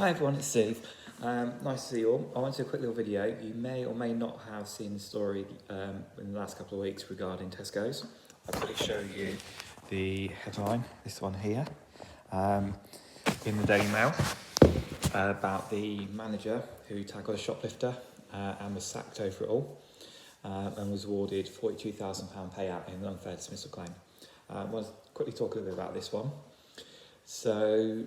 Hi everyone, it's Steve. Nice to see you all. I want to do a quick little video. You may or may not have seen the story in the last couple of weeks regarding Tesco's. I'll quickly show you the headline, this one here, in the Daily Mail, about the manager who tackled a shoplifter and was sacked over it all and was awarded £42,000 payout in an unfair dismissal claim. I want to quickly talk a little bit about this one. So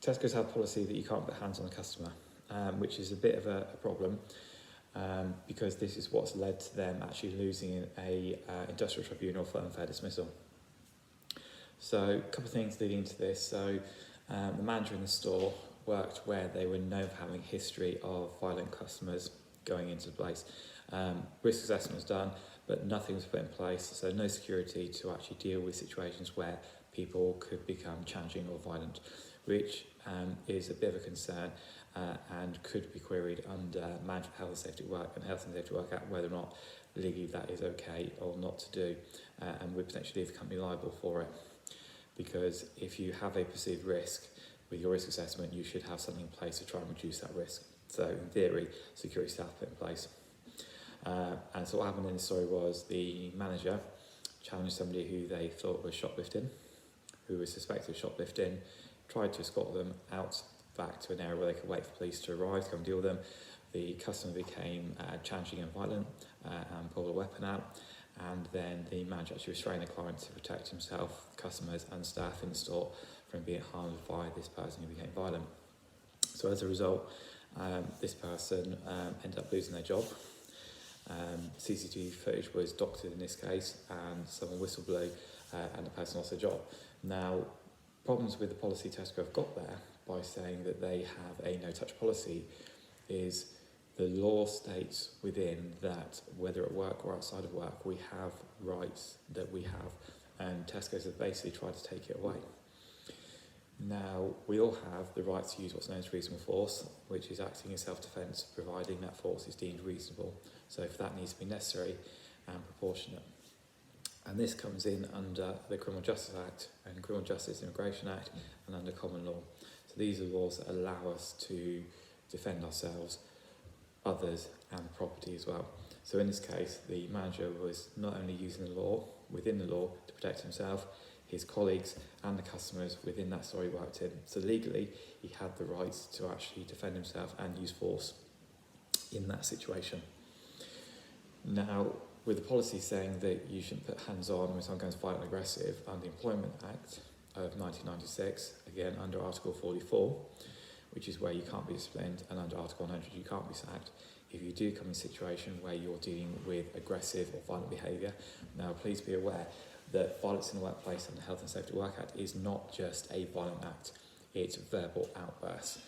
Tesco's have a policy that you can't put hands on the customer, which is a bit of a problem because this is what's led to them actually losing a industrial tribunal for unfair dismissal. So a couple of things leading into this. So the manager in the store worked where they were known for having a history of violent customers going into the place. Risk assessment was done, but nothing was put in place, so no security to actually deal with situations where people could become challenging or violent, which is a bit of a concern and could be queried under Management Health and Safety at Work and Health and Safety at Work Act, whether or not legally that is okay or not to do, and would potentially leave the company liable for it. Because if you have a perceived risk with your risk assessment, you should have something in place to try and reduce that risk. So in theory, security staff put in place. And so what happened in the story was the manager challenged somebody who they thought was shoplifting, who was suspected of shoplifting, tried to escort them out back to an area where they could wait for police to arrive to come deal with them. The customer became challenging and violent and pulled a weapon out, and then the manager actually restrained the client to protect himself, customers and staff in the store from being harmed by this person who became violent. So as a result, this person ended up losing their job. CCTV footage was doctored in this case, and someone whistle blew and the person lost their job. Now, problems with the policy Tesco have got there by saying that they have a no-touch policy is the law states within that whether at work or outside of work we have rights that we have, and Tesco's have basically tried to take it away. Now, we all have the right to use what's known as reasonable force, which is acting in self-defence, providing that force is deemed reasonable. So if that needs to be necessary and proportionate. And this comes in under the Criminal Justice Act and Criminal Justice Immigration Act and under common law. So these are laws that allow us to defend ourselves, others and property as well. So in this case, the manager was not only using the law, within the law, to protect himself, his colleagues and the customers within that store he worked in. So legally, he had the rights to actually defend himself and use force in that situation. Now, with the policy saying that you shouldn't put hands on when someone goes violent and aggressive under the Employment Act of 1996, again under Article 44, which is where you can't be disciplined, and under Article 100 you can't be sacked, if you do come in a situation where you're dealing with aggressive or violent behaviour. Now, please be aware that violence in the workplace and the Health and Safety at Work Act is not just a violent act, it's verbal outbursts.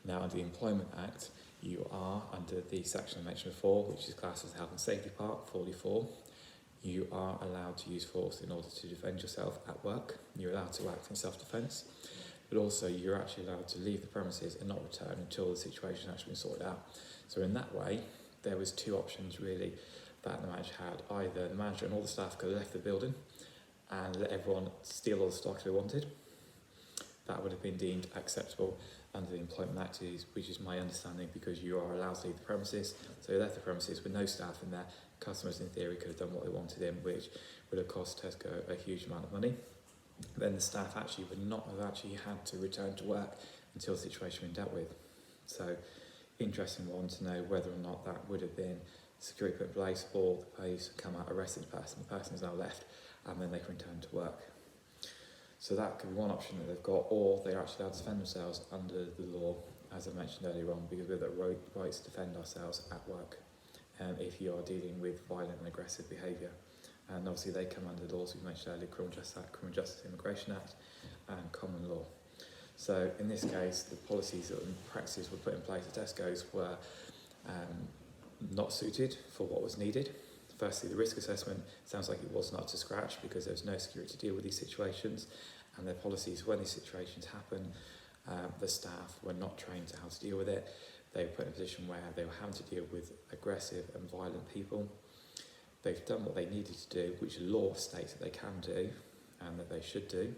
Now, under the Employment Act, you are, under the section I mentioned before, which is classed as the Health and Safety Part, 44, you are allowed to use force in order to defend yourself at work. You're allowed to act in self-defence, but also you're actually allowed to leave the premises and not return until the situation has actually been sorted out. So in that way, there was two options really that the manager had. Either the manager and all the staff could have left the building and let everyone steal all the stock they wanted. That would have been deemed acceptable under the Employment Act, which is my understanding, because you are allowed to leave the premises. So they left the premises with no staff in there. Customers, in theory, could have done what they wanted in, which would have cost Tesco a huge amount of money. Then the staff actually would not have actually had to return to work until the situation had been dealt with. So, interesting one to know whether or not that would have been security put in place, or the police come out, arrested the person is now left, and then they can return to work. So that could be one option that they've got, or they're actually allowed to defend themselves under the law, as I mentioned earlier on, because we have the rights to defend ourselves at work if you are dealing with violent and aggressive behaviour. And obviously they come under the laws we mentioned earlier, Criminal Justice Act, Criminal Justice Immigration Act and common law. So in this case, the policies and practices were put in place at Tesco's were not suited for what was needed. Firstly, the risk assessment sounds like it was not up to scratch because there was no security to deal with these situations, and their policies, when these situations happen, the staff were not trained to how to deal with it. They were put in a position where they were having to deal with aggressive and violent people. They've done what they needed to do, which law states that they can do and that they should do,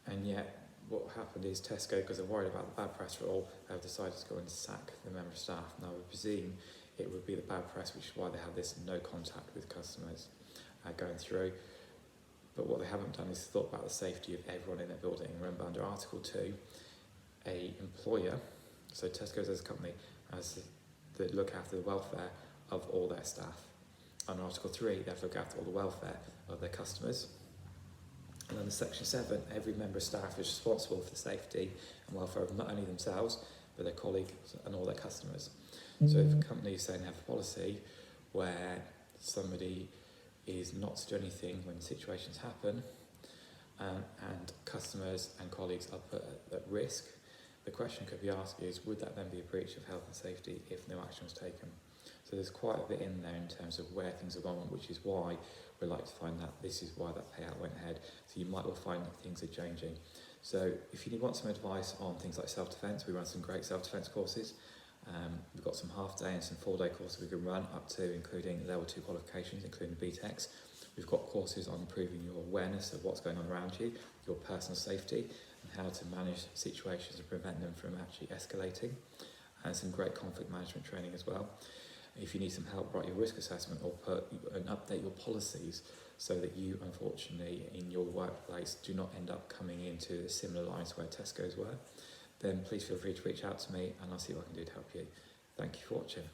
and yet what happened is Tesco, because they're worried about the bad press rule, have decided to go and sack the member of staff. Now, I would presume it would be the bad press, which is why they have this no contact with customers going through. But what they haven't done is thought about the safety of everyone in their building. Remember, under Article 2, a employer, so Tesco's as a company, has to look after the welfare of all their staff. Under Article 3, they have to look after all the welfare of their customers. And under Section 7, every member of staff is responsible for the safety and welfare of not only themselves, but their colleagues and all their customers. So if a company is saying they have a policy where somebody is not to do anything when situations happen, and customers and colleagues are put at risk, the question could be asked is, would that then be a breach of health and safety if no action was taken? So there's quite a bit in there in terms of where things have gone on, which is why we like to find out this is why that payout went ahead. So you might well find that things are changing. So if you want some advice on things like self-defence, we run some great self-defence courses. We've got some half-day and some full-day courses we can run up to, including level 2 qualifications, including BTECs. We've got courses on improving your awareness of what's going on around you, your personal safety, and how to manage situations and prevent them from actually escalating, and some great conflict management training as well. If you need some help, write your risk assessment or update your policies so that you, unfortunately, in your workplace do not end up coming into similar lines where Tesco's were, then please feel free to reach out to me and I'll see what I can do to help you. Thank you for watching.